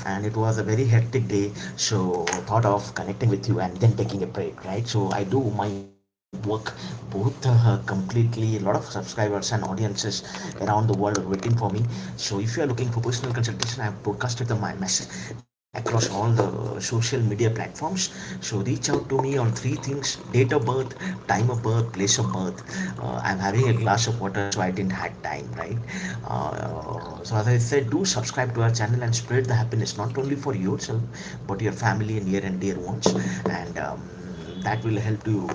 and it was a very hectic day. So thought of connecting with you and then taking a break, right? So I do my work both completely. A lot of subscribers and audiences around the world are waiting for me. So if you are looking for personal consultation, I have broadcasted my message across all the social media platforms. So reach out to me on three things: date of birth, time of birth, place of birth. I'm having a glass of water, so I didn't had time, right? So as I said, do subscribe to our channel and spread the happiness not only for yourself but your family and near and dear ones, and that will help you,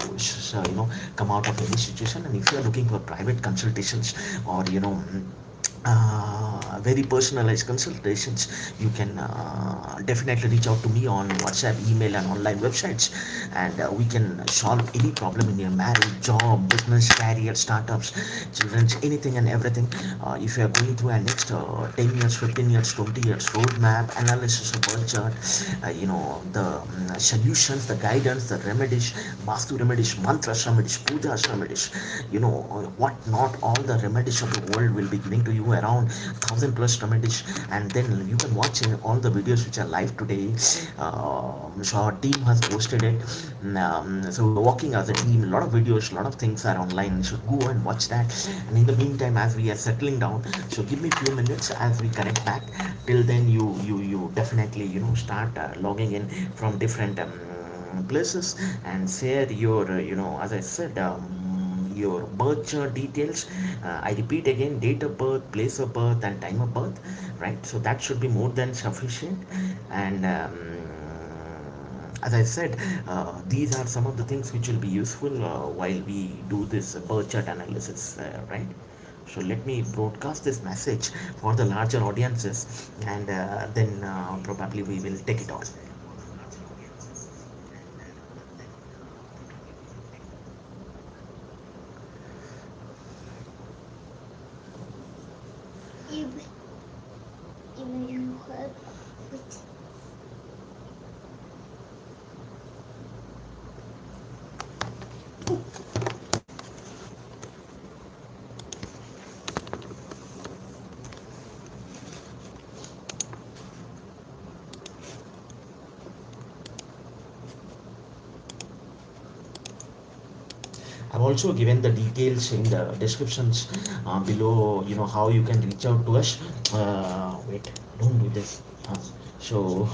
come out of any situation. And if you are looking for private consultations or very personalized consultations, you can definitely reach out to me on WhatsApp, email, and online websites, and we can solve any problem in your marriage, job, business, career, startups, children's, anything and everything. If you are going through a next 10 years, 15 years, 20 years roadmap, analysis of birth chart, the solutions, the guidance, the remedies, Vaastu remedies, mantras remedies, pujas remedies, what not all the remedies of the world will be giving to you, around 1,000 plus remedies. And then you can watch all the videos which are live today. So our team has posted it. So we're working as a team, a lot of videos, a lot of things are online, so go and watch that. And in the meantime, as we are settling down, so give me a few minutes as we connect back. Till then, you definitely start logging in from different places and share your as I said, your birth chart details. I repeat again: date of birth, place of birth, and time of birth, right? So that should be more than sufficient. And as I said, these are some of the things which will be useful while we do this birth chart analysis, right? So let me broadcast this message for the larger audiences, and then probably we will take it on. I've also given the details in the descriptions below, how you can reach out to us. Wait, don't do this. So,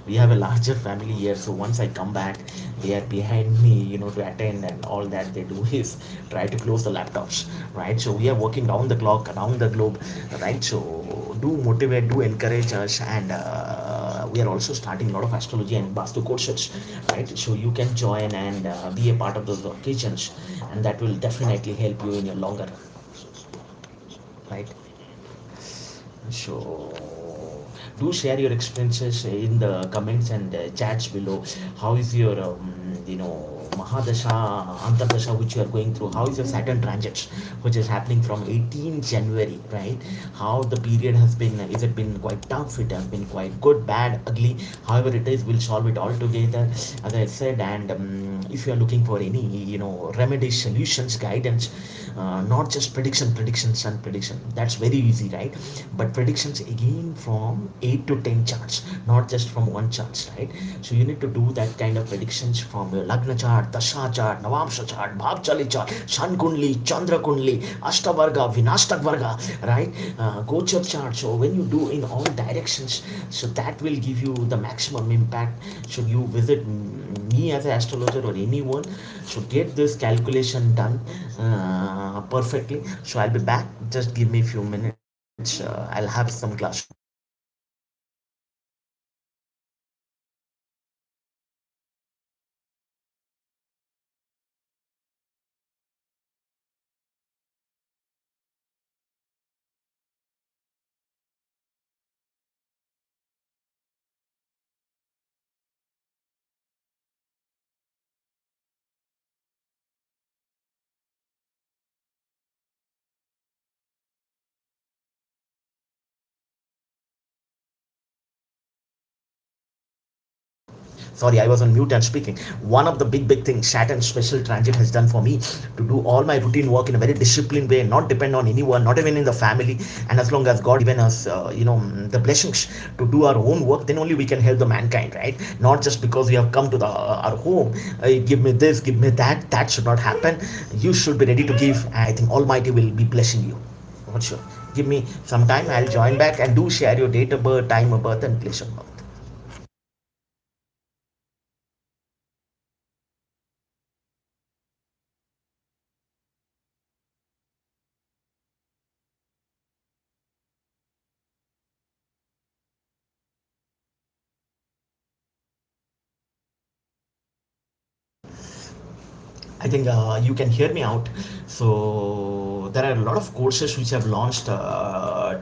we have a larger family here. So once I come back, they are behind me, to attend, and all that they do is try to close the laptops, right? So we are working down the clock, around the globe, right? So do motivate, do encourage us, and we are also starting a lot of astrology and Vastu courses, right? So you can join and be a part of those occasions, and that will definitely help you in your longer run, right? So do share your experiences in the comments and chats below. How is your Mahadasha, Antardasha, which you are going through? How is your Saturn transits, which is happening from 18 January, right? How the period has been? Is it been quite tough? It has been quite good, bad, ugly? However it is, we'll solve it all together, as I said. And if you are looking for any remedies, solutions, guidance, not just predictions and prediction, that's very easy, right? But predictions again from 8 to 10 charts, not just from one charts, right? So you need to do that kind of predictions from your lagna chart, dasha chart, navamsha chart, bhavchali chart, sun kundli, chandra kundli, ashtavarga, vinashtak varga, right? Gochar chart. So when you do in all directions, so that will give you the maximum impact. Should you visit me as an astrologer or anyone, so get this calculation done perfectly. So I'll be back, just give me a few minutes. I'll have some glass of water. sorry, I was on mute and speaking. One of the big things Saturn special transit has done for me, to do all my routine work in a very disciplined way, not depend on anyone, not even in the family. And as long as God given us the blessings to do our own work, then only we can help the mankind, right? Not just because we have come to the our home, give me this, give me that. That should not happen. You should be ready to give. I think Almighty will be blessing you, for sure. Give me some time, I'll join back, and do share your date of birth, time of birth, and place of birth. I think you can hear me out. So there are a lot of courses which have launched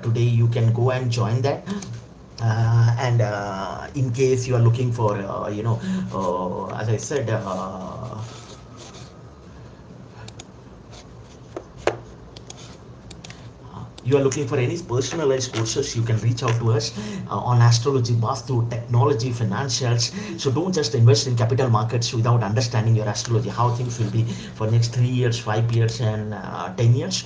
today. You can go and join that. And in case you are looking for, as I said, you are looking for any personalized courses, you can reach out to us on astrology, Vaastu, technology, financials. So don't just invest in capital markets without understanding your astrology, how things will be for next 3 years, 5 years, and 10 years.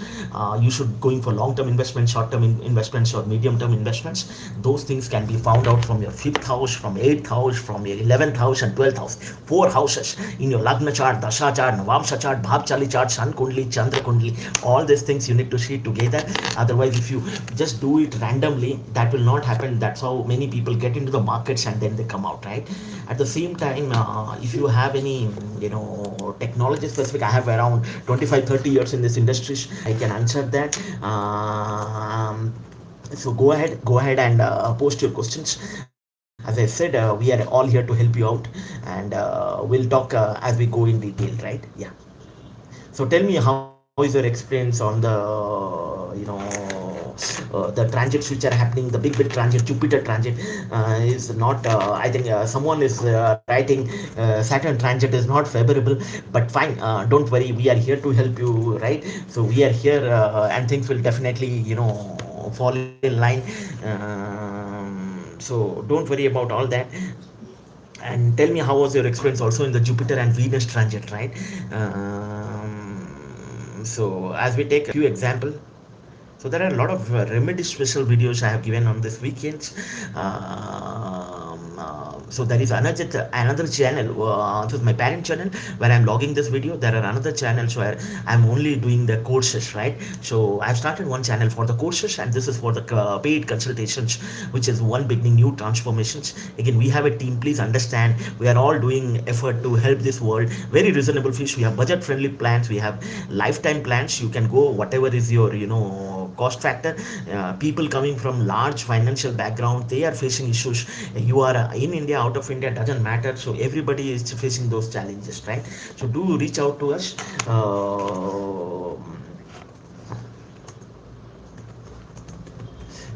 You should going for long-term investments, short-term investments, or medium-term investments. Those things can be found out from your fifth house, from eighth house, from your 11th house and 12th house. 4 houses in your Lagna chart, Dasha chart, Navamsha chart, Bhavchali chart, Sun Kundli, Chandra Kundli. All these things you need to see together. Otherwise, if you just do it randomly, that will not happen. That's how many people get into the markets and then they come out, right? At the same time, if you have any technology specific, I have around 25-30 years in this industry, I can answer that. So go ahead and post your questions. As I said, we are all here to help you out, and we'll talk as we go in detail, right? Yeah. So tell me, how is your experience on the transits which are happening, the big transit, Jupiter transit is not, I think someone is writing Saturn transit is not favorable, but fine, don't worry, we are here to help you, right? So we are here, and things will definitely, fall in line. So don't worry about all that. And tell me, how was your experience also in the Jupiter and Venus transit, right? So as we take a few example, so there are a lot of remedy special videos I have given on this weekends. So there is another channel. This is my parent channel where I'm logging this video. There are another channels where I'm only doing the courses, right? So I've started one channel for the courses, and this is for the paid consultations, which is one beginning new transformations. Again, we have a team. Please understand, we are all doing effort to help this world. Very reasonable fees. We have budget friendly plans. We have lifetime plans. You can go whatever is your cost factor. People coming from large financial background, they are facing issues. You are in India, out of India, doesn't matter. So everybody is facing those challenges, right? So do reach out to us.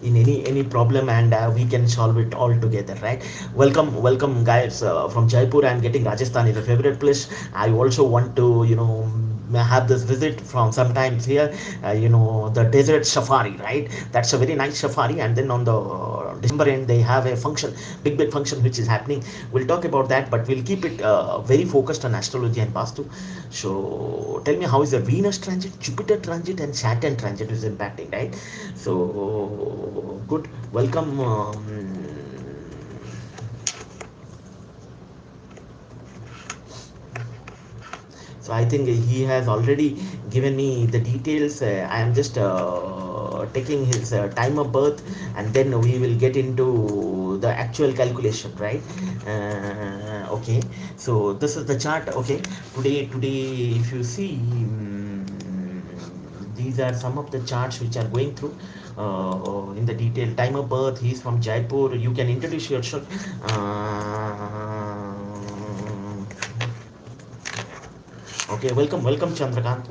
In any problem, and we can solve it all together, right? Welcome guys from Jaipur. I'm getting Rajasthan is a favorite place. I also want to have this visit from sometimes here. The desert safari, right? That's a very nice safari. And then on the December end, they have a function, big function which is happening. We'll talk about that, but we'll keep it very focused on astrology and Vaastu. So tell me, how is the Venus transit, Jupiter transit, and Saturn transit is impacting, right? So good. Welcome. So I think he has already given me the details. I am just taking his time of birth, and then we will get into the actual calculation, right? Okay. So this is the chart. Okay. Today, if you see, these are some of the charts which are going through in the detail. Time of birth. He is from Jaipur. You can introduce yourself. Okay, welcome Chandrakant,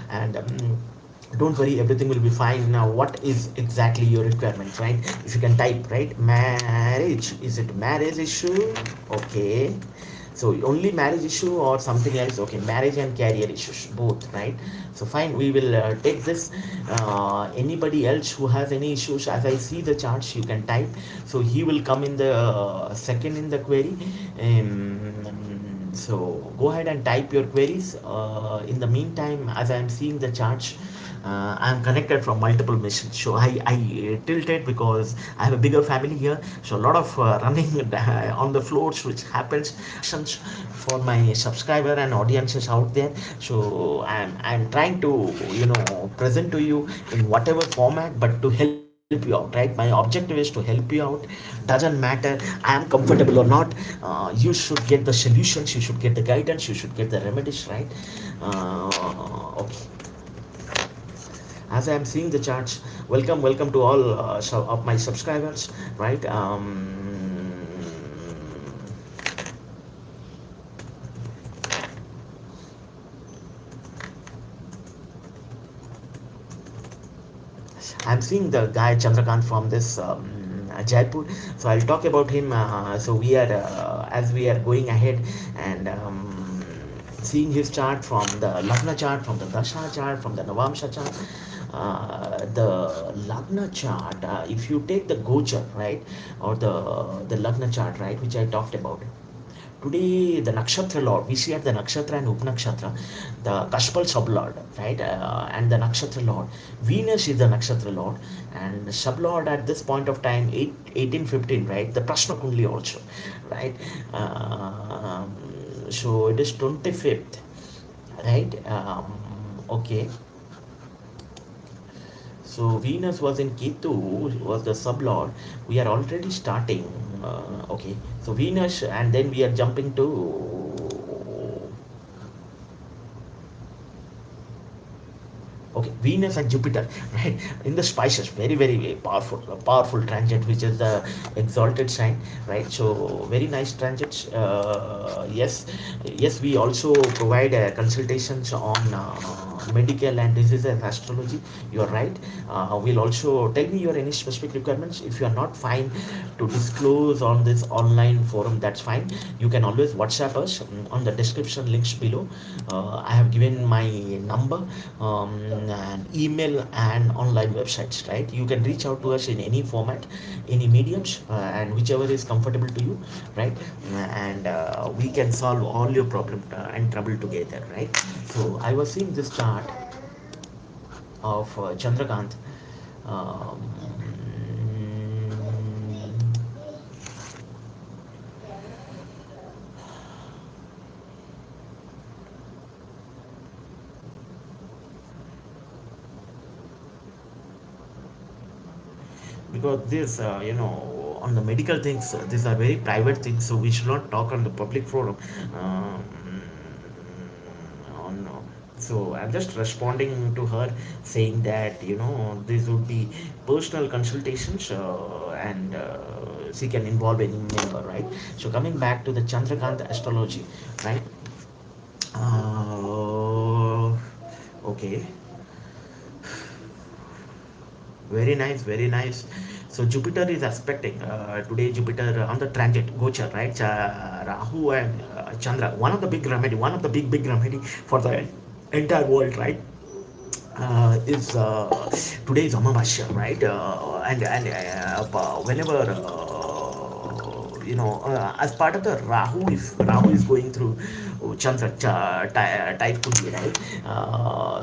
and don't worry, everything will be fine. Now, what is exactly your requirement, right? If you can type, right? Marriage, is it marriage issue? Okay, So only marriage issue or something else? Okay, marriage and career issues both, right? So fine, we will take this. Anybody else who has any issues, as I see the charts, you can type. So he will come in the second in the query. So go ahead and type your queries. In the meantime, as I am seeing the charts, I am connected from multiple missions. So I tilted because I have a bigger family here. So a lot of running on the floors, which happens for my subscriber and audiences out there. So I'm trying to present to you in whatever format, but to help you out, right? My objective is to help you out. Doesn't matter I am comfortable or not. You should get the solutions. You should get the guidance. You should get the remedies, right? Okay, as I am seeing the charts, welcome to all of my subscribers, right? I'm seeing the guy Chandrakant from this Jaipur, so I'll talk about him. So we are as we are going ahead and seeing his chart from the Lagna chart, from the Dasha chart, from the Navamsha chart. The Lagna chart, if you take the Gochar, right, or the Lagna chart, right, which I talked about. Today, the Nakshatra Lord, we see at the Nakshatra and Upanakshatra, the Kashpal Sublord, right? And the Nakshatra Lord. Venus is the Nakshatra Lord, and Sublord at this point of time, 1815, right? The Prashna Kundli also, right? So it is 25th, right? Okay. So Venus was in Ketu, was the sublord. We are already starting. Okay. So Venus, and then we are jumping to. Okay, Venus and Jupiter, right, in the spices, very powerful, a powerful transit, which is the exalted sign, right? So very nice transits. Yes, we also provide consultations on medical and diseases astrology. You are right. We'll also tell me your any specific requirements. If you are not fine to disclose on this online forum, that's fine. You can always WhatsApp us on the description links below. I have given my number, and email and online websites, right? You can reach out to us in any format, any mediums, and whichever is comfortable to you, right? And we can solve all your problem and trouble together, right? So I was seeing this chart of Chandrakant. um, because this on the medical things, these are very private things, so we should not talk on the public forum. um, on So I'm just responding to her, saying that these would be personal consultations, and she can involve any member, right? So coming back to the Chandrakant astrology, right? uh, okay, very nice, very nice. So Jupiter is aspecting today. Jupiter on the transit Gochar, right? Rahu and Chandra. One of the big remedy, one of the big remedy for the entire world, right? Is Today is Amavasya, right? And whenever as part of the Rahu, if Rahu is going through Chandra type could be, right?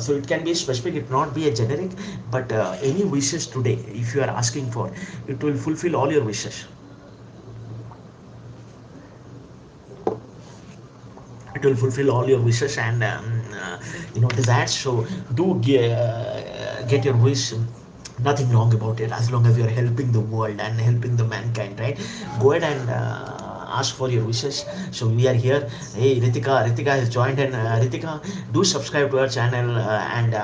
So it can be specific, it not be a generic, but any wishes today, if you are asking for, it will fulfill all your wishes. It will fulfill all your wishes and desires. So do get your wish. Nothing wrong about it, as long as you're helping the world and helping the mankind, right? Go ahead and ask for your wishes. So we are here. Hey, Ritika has joined, and Ritika, do subscribe to our channel, and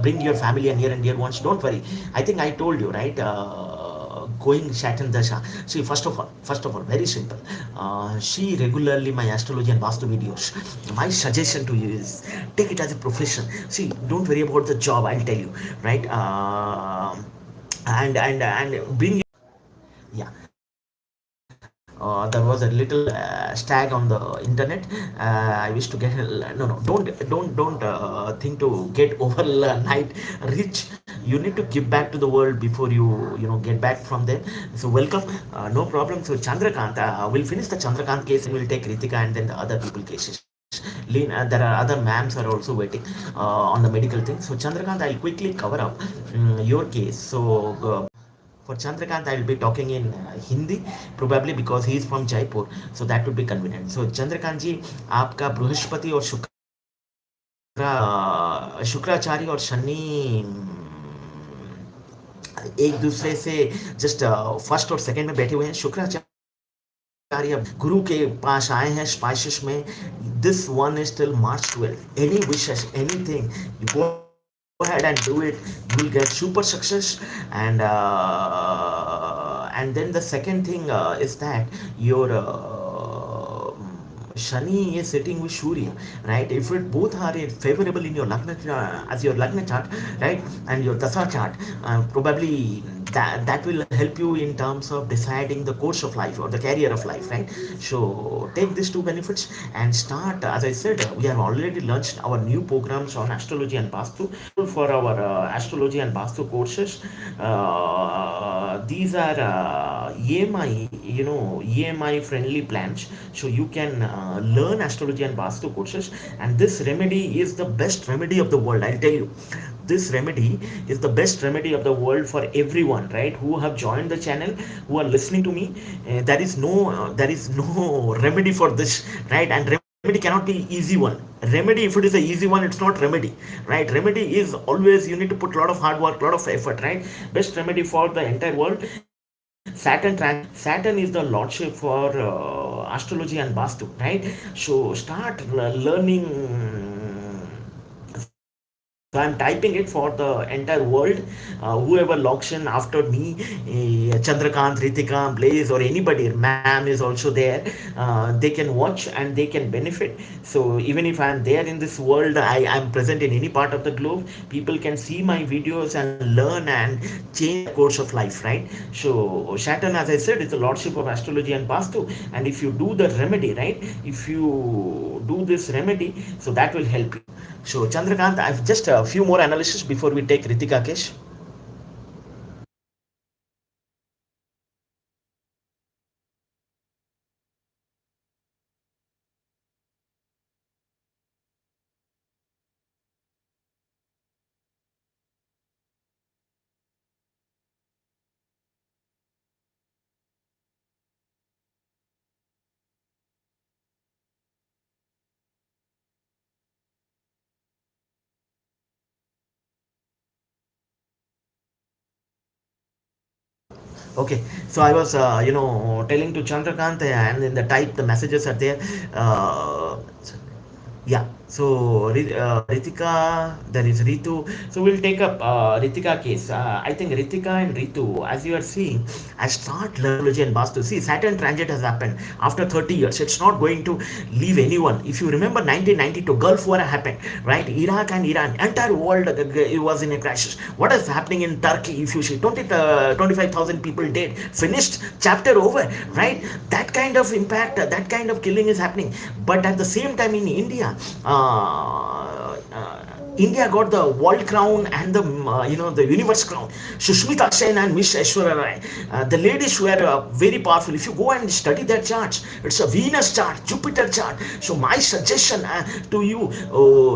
bring your family and near and dear ones. Don't worry, I think I told you, right? Going Saturn Dasha. See, first of all, very simple. See regularly my astrology and Vaastu videos. My suggestion to you is take it as a profession. See, don't worry about the job. I'll tell you, right? And bring, yeah. there was a little stag on the internet. I wish to get no, no, don't think to get overnight rich. You need to give back to the world before you get back from them. So welcome, no problem. So Chandrakant, we'll finish the Chandrakant case and we'll take Ritika and then the other people cases. There are other ma'ams are also waiting on the medical thing. So Chandrakant, I'll quickly cover up your case. So for Chandrakant, I will be talking in Hindi, probably because he is from Jaipur, so that would be convenient. So Chandrakant जी, आपका बृहस्पति और शुक्राचार्य और शनि एक दूसरे से just first और second में बैठे हुए हैं. शुक्राचार्य गुरु के पास आए हैं स्पाइसेस में. This one is till March 12. Any wishes, anything you go ahead and do it, you will get super success. And then the second thing is that your Shani is sitting with Surya, right? If it both are favorable in your Lagna, as your Lagna chart, right, and your Dasa chart, probably that will help you in terms of deciding the course of life or the career of life, right? So take these two benefits and start. As I said, we have already launched our new programs on astrology and Vaastu. For our astrology and Vaastu courses, these are EMI, EMI friendly plans, so you can learn astrology and Vaastu courses. And this remedy is the best remedy of the world, I'll tell you. This remedy is the best remedy of the world for everyone, right, who have joined the channel, who are listening to me. There is no remedy for this, right? And remedy cannot be easy one. Remedy, if it is a easy one, it's not remedy, right? Remedy is always, you need to put a lot of hard work, a lot of effort, right? Best remedy for the entire world. Saturn is the lordship for astrology and Vaastu, right? So start learning. So I'm typing it for the entire world. Whoever logs in after me, Chandrakant, Ritika, Blaze, or anybody, ma'am is also there. They can watch and they can benefit. So even if I'm there in this world, I'm present in any part of the globe, people can see my videos and learn and change the course of life, right? So Saturn, as I said, is the lordship of astrology and Vaastu. And if you do the remedy, right? If you do this remedy, so that will help you. So Chandrakant, I've just a few more analysis before we take Ritika case. Okay, so I was, telling to Chandrakant, and in the type, the messages are there. Yeah, so Ritika, there is Ritu. So we'll take up Ritika case. I think Ritika and Ritu, as you are seeing, I start astrology and Vastu. See, Saturn transit has happened after 30 years. It's not going to leave anyone. If you remember 1992, Gulf War happened, right? Iraq and Iran, entire world it was in a crisis. What is happening in Turkey? If you see 25,000 people dead, finished, chapter over, right? That kind of impact, that kind of killing is happening. But at the same time in India, India got the world crown and the universe crown. Sushmita Sen and Miss Aishwarya Rai, the ladies were very powerful. If you go and study their charts, it's a Venus chart, Jupiter chart. So my suggestion to you,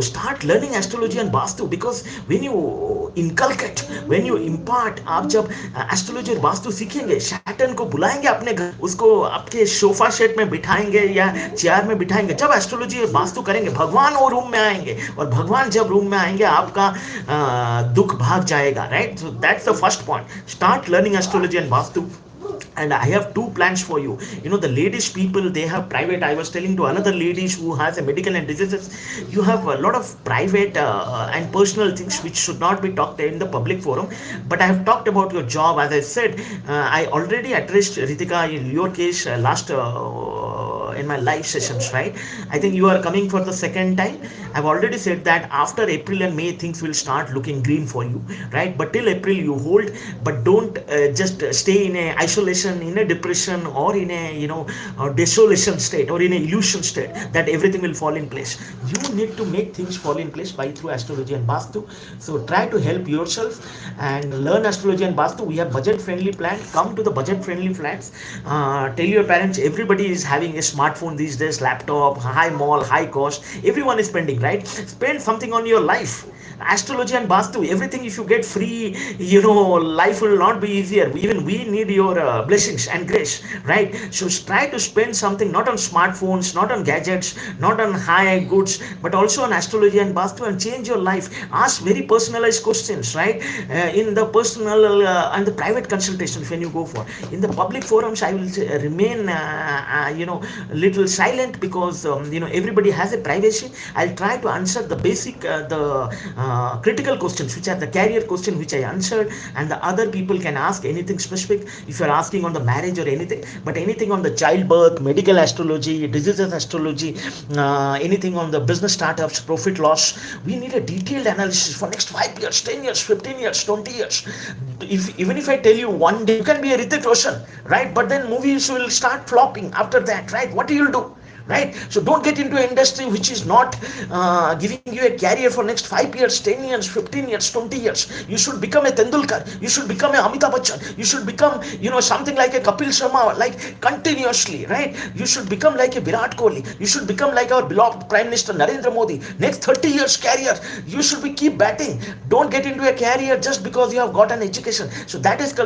start learning astrology and Vastu, because when you inculcate, when you impart, आप जब astrology और वास्तु सीखेंगे, Saturn को बुलाएंगे अपने घर, उसको आपके सोफा सेट में बिठाएंगे या चेयर में बिठाएंगे. जब एस्ट्रोलॉजी और वास्तु करेंगे, भगवान वो रूम में आएंगे, और भगवान जब रूम में आएंगे, आपका दुख भाग जाएगा, right? So that's the first point. Start learning astrology and vastu. And I have two plans for you. The ladies people, they have private. I was telling to another ladies who has a medical and diseases, you have a lot of private and personal things which should not be talked in the public forum. But I have talked about your job. As I said, I already addressed Ritika in your case last in my live sessions, right? I think you are coming for the second time. I've already said that after April and May things will start looking green for you, right? But till April you hold, but don't just stay in a isolation, in a depression, or in a desolation state, or in a illusion state that everything will fall in place. You need to make things fall in place by through astrology and Vastu. So try to help yourself and learn astrology and Vastu. We have budget friendly plan. Come to the budget friendly flats. Tell your parents everybody is having a smartphone these days, laptop, high mall, high cost. Everyone is spending, right? Spend something on your life. Astrology and Vastu, everything. If you get free, life will not be easier. Even we need your blessings and grace, right? So try to spend something not on smartphones, not on gadgets, not on high goods, but also on astrology and Vastu, and change your life. Ask very personalized questions, right? In the personal and the private consultations when you go for. In the public forums, I will remain, little silent because everybody has a privacy. I'll try to answer the basic, the critical questions, which are the career question, which I answered, and the other people can ask anything specific if you're asking on the marriage or anything, but anything on the childbirth, medical astrology, diseases astrology, anything on the business startups, profit loss. We need a detailed analysis for next 5 years, 10 years, 15 years, 20 years. Even if I tell you one day, you can be a Hrithik Roshan, right? But then movies will start flopping after that, right? What do you do? Right? So don't get into an industry which is not giving you a career for next 5 years, 10 years, 15 years, 20 years. You should become a Tendulkar. You should become a Amitabh Bachchan. You should become, something like a Kapil Sharma, like continuously, right? You should become like a Virat Kohli. You should become like our beloved Prime Minister Narendra Modi. Next 30 years career, you should be keep batting. Don't get into a career just because you have got an education. So that is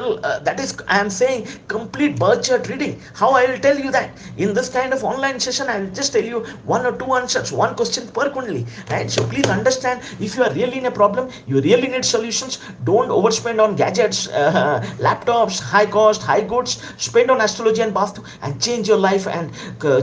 I am saying complete birth chart reading. How I will tell you that in this kind of online session, I will just tell you one or two answers, one question per only, right? So please understand, if you are really in a problem, you really need solutions. Don't overspend on gadgets, laptops, high cost, high goods. Spend on astrology and Vastu and change your life and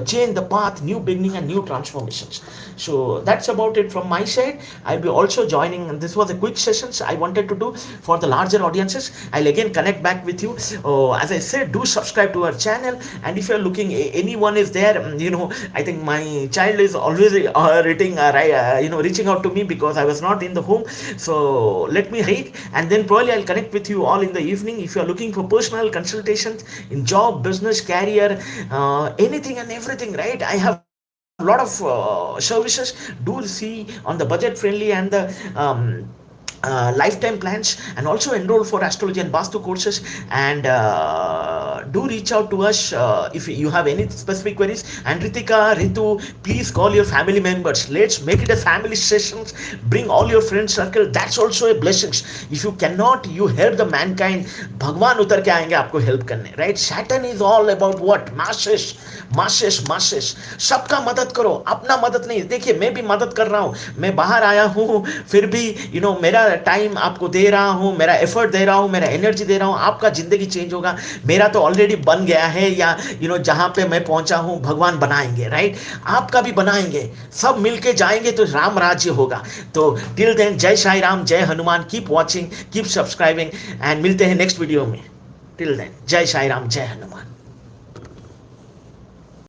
change the path, new beginning and new transformations. So that's about it from my side. I'll be also joining. This was a quick sessions I wanted to do for the larger audiences. I'll again connect back with you. As I said, do subscribe to our channel, and if you're looking, anyone is there, I think my child is always reaching out to me because I was not in the home. So let me read, and then probably I'll connect with you all in the evening. If you're looking for personal consultations in job, business, career, anything and everything, right? I have a lot of services. Do see on the budget friendly and the lifetime plans, and also enroll for astrology and Vastu courses, and do reach out to us if you have any specific queries. And Ritika, Ritu, please call your family members. Let's make it a family sessions. Bring all your friend circle. That's also a blessing. If you cannot, you help the mankind. Bhagwan utar ke aayenge aapko help karne, right? Saturn is all about what? Masses. सबका मदद करो, अपना मदद नहीं. देखिए, मैं भी मदद कर रहा हूँ. मैं बाहर आया हूँ, फिर भी मेरा टाइम आपको दे रहा हूँ, मेरा एफर्ट दे रहा हूँ, मेरा एनर्जी दे रहा हूँ. आपका जिंदगी चेंज होगा. मेरा तो ऑलरेडी बन गया है, या जहां पे मैं पहुंचा हूं भगवान बनाएंगे, राइट? आपका भी बनाएंगे. सब मिलके जाएंगे तो राम राज्य होगा. तो टिल देन, जय साई राम, जय Hanuman. Keep watching, keep subscribing, and मिलते हैं नेक्स्ट वीडियो में. टिल देन, जय साई राम, जय हनुमान.